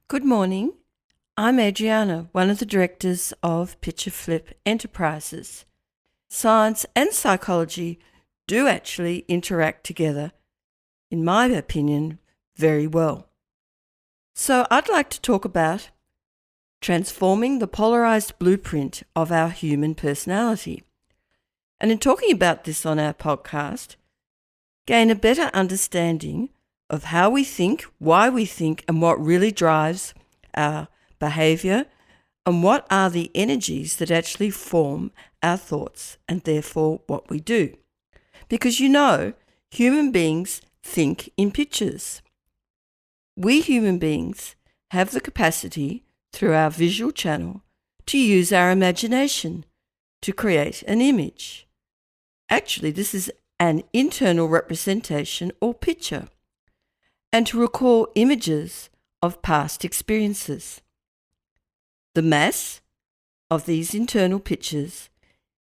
Good morning. I'm Adriana, one of the directors of Picture Flip Enterprises. Science and psychology do actually interact together, in my opinion, very well. So I'd like to talk about transforming the polarised blueprint of our human personality. And in talking about this on our podcast, gain a better understanding of how we think, why we think, and what really drives our behaviour, and what are the energies that actually form our thoughts and therefore what we do. Because human beings think in pictures. We human beings have the capacity through our visual channel to use our imagination to create an image. Actually, this is an internal representation or picture, and to recall images of past experiences. The mass of these internal pictures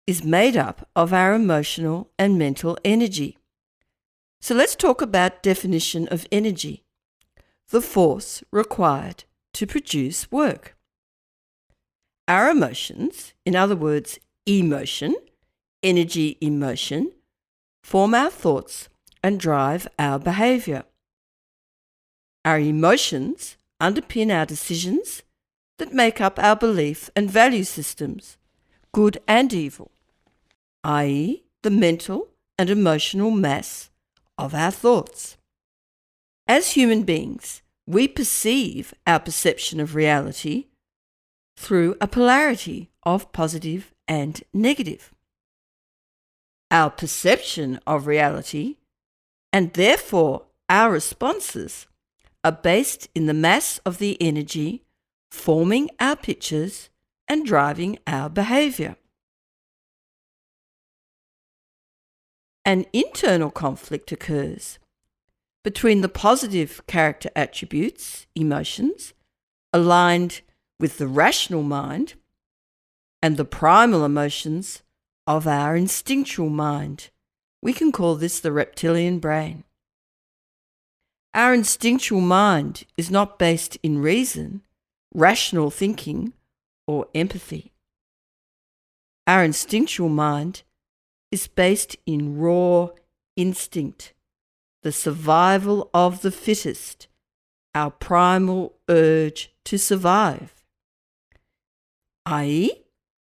is made up of our emotional and mental energy. So let's talk about definition of energy, the force required to produce work. Our emotions, in other words, emotion, energy in motion, form our thoughts and drive our behaviour. Our emotions underpin our decisions that make up our belief and value systems, good and evil, i.e., the mental and emotional mass of our thoughts. As human beings, we perceive our perception of reality through a polarity of positive and negative. Our perception of reality, and therefore our responses, are based in the mass of the energy forming our pictures and driving our behaviour. An internal conflict occurs between the positive character attributes, emotions, aligned with the rational mind, and the primal emotions of our instinctual mind. We can call this the reptilian brain. Our instinctual mind is not based in reason, rational thinking, or empathy. Our instinctual mind is based in raw instinct, the survival of the fittest, our primal urge to survive, i.e.,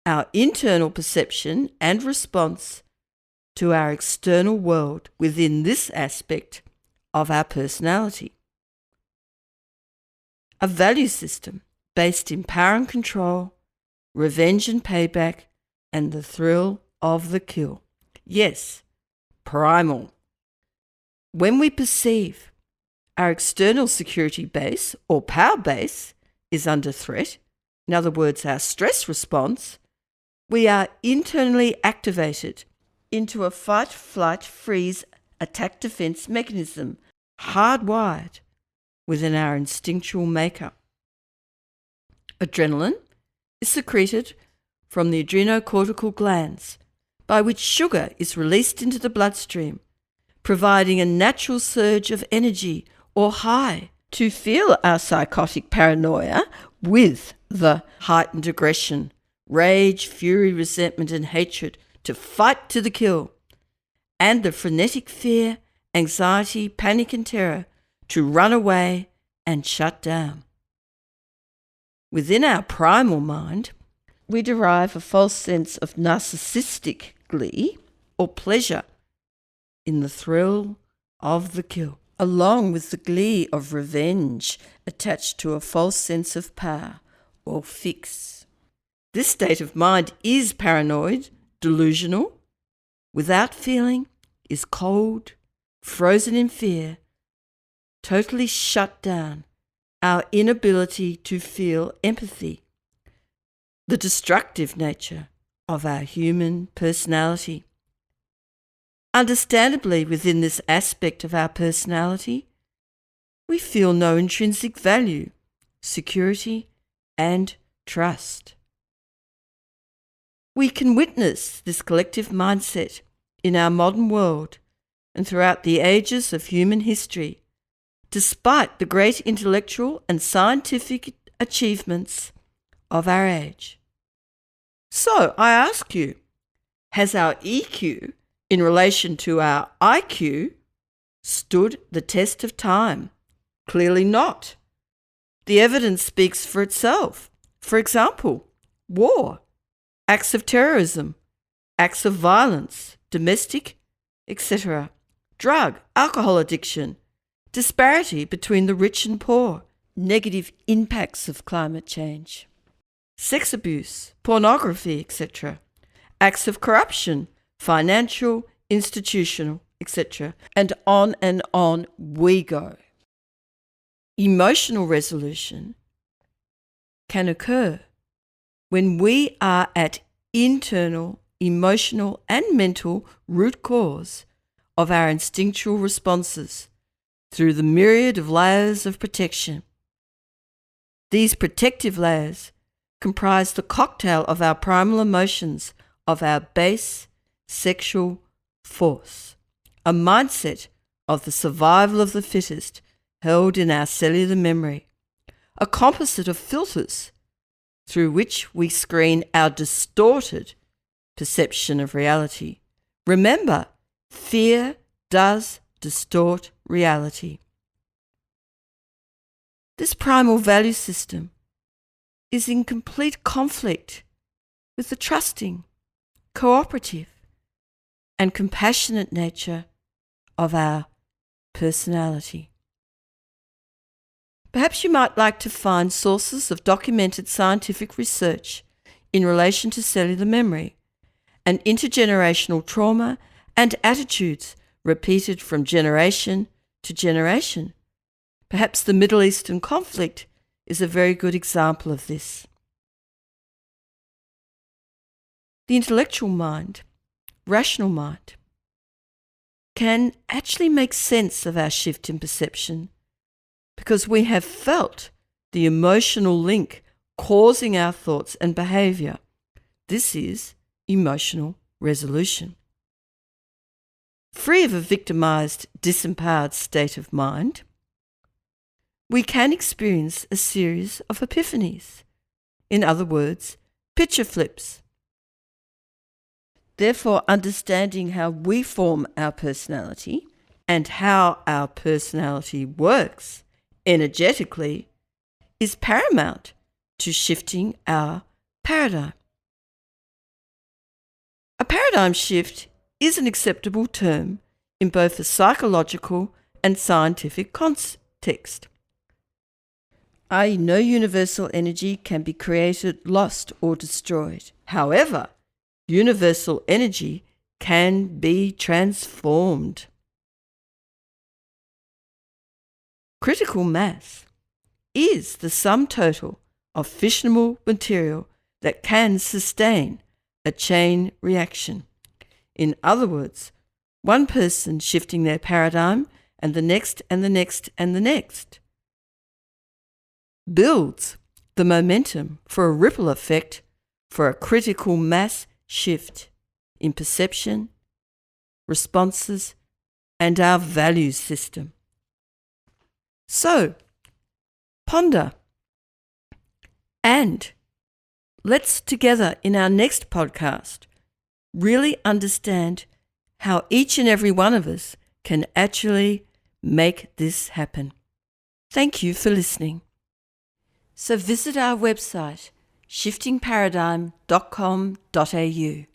our internal perception and response to our external world within this aspect of our personality. A value system based in power and control, revenge and payback, and the thrill of the kill. Yes, primal. When we perceive our external security base or power base is under threat, in other words, our stress response, we are internally activated into a fight, flight, freeze, attack defense mechanism hardwired within our instinctual makeup. Adrenaline is secreted from the adrenocortical glands, by which sugar is released into the bloodstream, providing a natural surge of energy or high to feel our psychotic paranoia with the heightened aggression, rage, fury, resentment, and hatred to fight to the kill, and the frenetic fear, anxiety, panic, and terror to run away and shut down. Within our primal mind, we derive a false sense of narcissistic glee or pleasure in the thrill of the kill, along with the glee of revenge attached to a false sense of power or fix. This state of mind is paranoid, delusional, without feeling, is cold, frozen in fear, totally shut down, our inability to feel empathy, the destructive nature of our human personality. Understandably, within this aspect of our personality, we feel no intrinsic value, security, and trust. We can witness this collective mindset in our modern world and throughout the ages of human history despite the great intellectual and scientific achievements of our age. So I ask you, has our EQ in relation to our IQ stood the test of time? Clearly not. The evidence speaks for itself. For example, war, acts of terrorism, acts of violence, domestic, etc., drug, alcohol addiction, disparity between the rich and poor, negative impacts of climate change, sex abuse, pornography, etc., acts of corruption, financial, institutional, etc., and on we go. Emotional resolution can occur when we are at internal, emotional, and mental root cause of our instinctual responses through the myriad of layers of protection. These protective layers comprise the cocktail of our primal emotions of our base sexual force, a mindset of the survival of the fittest held in our cellular memory, a composite of filters through which we screen our distorted perception of reality. Remember, fear does distort reality. This primal value system is in complete conflict with the trusting, cooperative, and compassionate nature of our personality. Perhaps you might like to find sources of documented scientific research in relation to cellular memory and intergenerational trauma and attitudes repeated from generation to generation. Perhaps the Middle Eastern conflict is a very good example of this. The intellectual mind, rational mind, can actually make sense of our shift in perception because we have felt the emotional link causing our thoughts and behaviour. This is emotional resolution. Free of a victimised, disempowered state of mind, we can experience a series of epiphanies. In other words, picture flips. Therefore, understanding how we form our personality and how our personality works energetically is paramount to shifting our paradigm. A paradigm shift is an acceptable term in both a psychological and scientific context. i.e., no universal energy can be created, lost, or destroyed. However, universal energy can be transformed. Critical mass is the sum total of fissionable material that can sustain a chain reaction. In other words, one person shifting their paradigm and the next and the next and the next builds the momentum for a ripple effect for a critical mass shift in perception, responses, and our value system. So, ponder, and let's together in our next podcast really understand how each and every one of us can actually make this happen. Thank you for listening. So visit our website, shiftingparadigm.com.au.